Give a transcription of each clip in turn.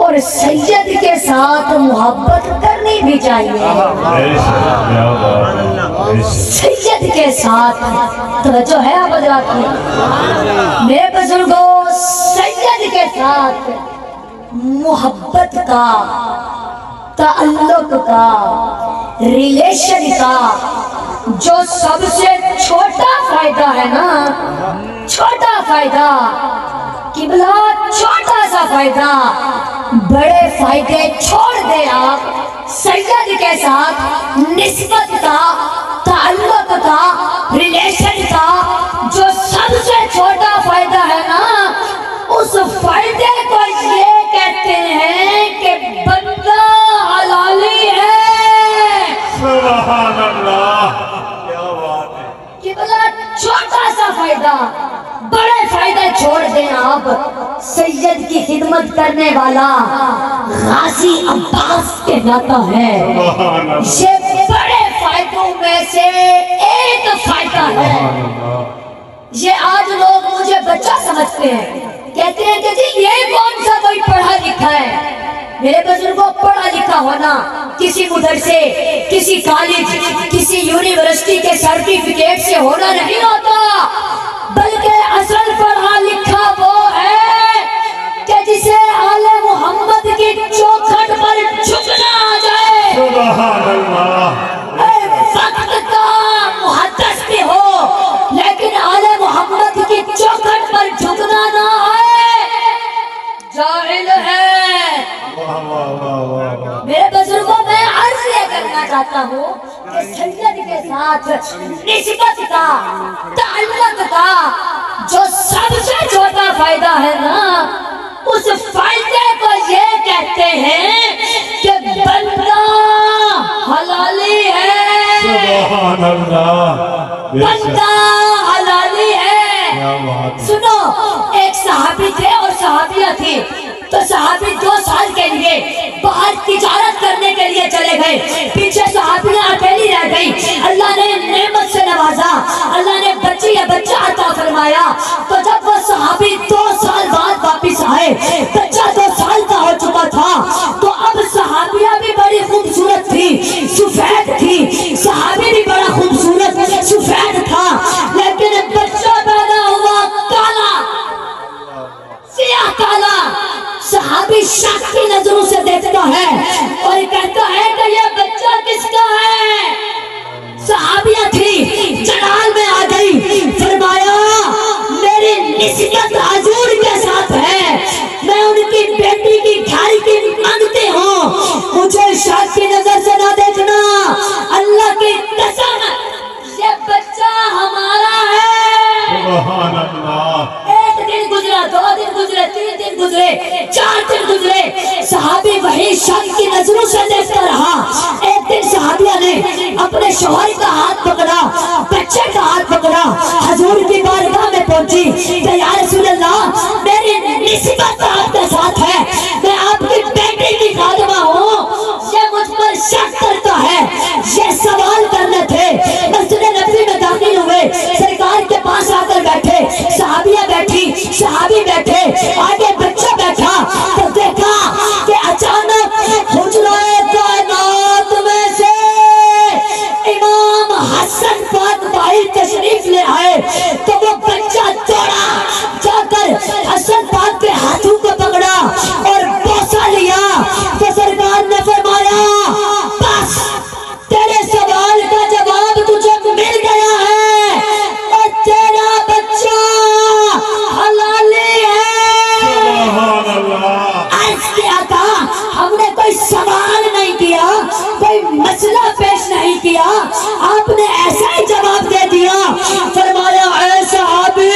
اور سید کے ساتھ محبت کرنی بھی چاہیے. سید کے ساتھ توجہ ہے آپ حضرات کی؟ میرے بزرگوں، سید کے ساتھ محبت کا، تعلق کا، ریلیشن کا جو سب سے چھوٹا فائدہ ہے نا، چھوٹا فائدہ قبلہ، چھوٹا سا فائدہ، بڑے فائدے چھوڑ دے آپ. سید کے ساتھ نسبت کا، تعلق کا، ریلیشن کا جو سب سے چھوٹا فائدہ ہے نا، اس فائدے کو یہ کہتے ہیں کہ بندہ حلالی ہے. سبحان اللہ، کیا بات ہے. قبلہ چھوٹا سا فائدہ، بڑے فائدے چھوڑ دیں آپ. سید کی خدمت کرنے والا غازی عباس کہلاتا ہے. یہ بڑے فائدوں میں سے ایک فائدہ ہے. یہ آج لوگ مجھے بچہ سمجھتے ہیں، کہتے ہیں کہ جی یہ کون سا کوئی پڑھا لکھا ہے. میرے بزرگوں، پڑھا لکھا ہونا کسی مدرسے، کسی کالج، کسی یونیورسٹی کے سرٹیفکیٹ سے ہونا نہیں ہوتا، بلکہ اصل پڑھا لکھا وہ ہے کہ جسے آل محمد کی چوکھٹ پر جھکنا آ جائے. سبحان اللہ. وقت کا محدث بھی ہو لیکن آل محمد کی چوکھٹ پر جھکنا نہ آئے، جاہل ہے. میرے بزرگوں، میں عرض یہ کرنا چاہتا ہوں کہ سید کے ساتھ نسبت کا، تعلق کا جو سب سے چھوٹا فائدہ ہے نا، اس فائدے کو یہ کہتے ہیں کہ بندہ حلالی ہے. سبحان اللہ، بندہ حلالی ہے. سنو، ایک صحابی تھے اور صحابیہ تھی. تو صحابی 2 سال کے لیے باہر تجارت کرنے کے لیے چلے گئے. پیچھے صحابیاں اکیلی رہ گئی. اللہ نے نعمت سے نوازا، اللہ نے بچی یا بچہ عطا فرمایا. تو جب وہ صحابی 2 سال بعد واپس آئے، بچہ 2 سال کا ہو چکا تھا. تو اب صحابیہ بھی بڑی خوبصورت تھی، سفید تھی. صحابی بھی بڑا خوبصورت سفید تھا، لیکن بچہ پیدا ہوا کالا، سیاہ کالا. صحابی شک کی نظروں سے دیکھتا ہے اور کہتا ہے کہ یہ بچہ کس کا ہے. صحابیہ تھی، جلال میں آ گئی، فرمایا میری نسبت حضور کے ساتھ ہے، میں ان کی بیٹی کی گھر کی مانگتے ہوں، مجھے شک کی نظر سے نہ دیکھنا. اللہ کی قسم، یہ بچہ ہمارا ہے. سبحان اللہ. 1 دن گزرا، 2 دن گزرے، 3 دن گزرے، 4 دن گزرے، صحابی وہی شک کی نظروں سے دیکھتا رہا. ایک دن صحابیہ نے اپنے شوہر کا ہاتھ پکڑا، بچے کا ہاتھ پکڑا، حضور کی بارگاہ میں پہنچی کہ یا رسول اللہ، میری نسبت آپ کے ساتھ ہے، میں آپ کی بیٹی کی خادمہ ہوں، یہ مجھ پر شک کرتا ہے. یہ سوال کرنے تھے. مسجد نبوی میں داخل ہوئے، سرکار کے پاس آ کر بیٹھے. صحابیہ بیٹھی، صحابی بیٹھے، آگے بچہ بیٹھا. تو دیکھا کہ اچانک حجرہ کائنات میں سے امام حسن پاک بھائی تشریف لے آئے. تو وہ بچہ دوڑا جا کر حسن پاک کے ہاتھوں کو پکڑا اور بوسہ لیا. تو سرکار نے فرمایا بس تیرے سوال کا جواب تجھے مل گیا ہے، اور تیرا بچہ حلالی ہے. سبحان اللہ. عرض کیا تھا، ہم نے کوئی سوال نہیں کیا، کوئی مسئلہ پیش نہیں کیا، آپ نے ایسا ہی جواب دے دیا. فرمایا اے صحابی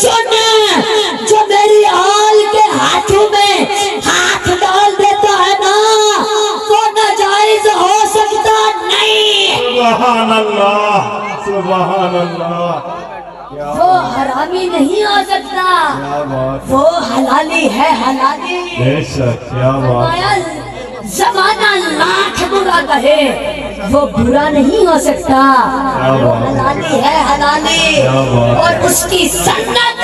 سن، جو میری آل کے ہاتھوں میں ہاتھ ڈال دیتا ہے نا، وہ ناجائز ہو سکتا نہیں. سبحان اللہ، سبحان اللہ. وہ حرامی نہیں ہو سکتا، وہ حلالی ہے. حلالی بے شک، کیا بات. فرمایا زمانہ لاکھ برا کہے وہ برا نہیں ہو سکتا، وہ حلالی ہے. حلالی، اور اس کی سنت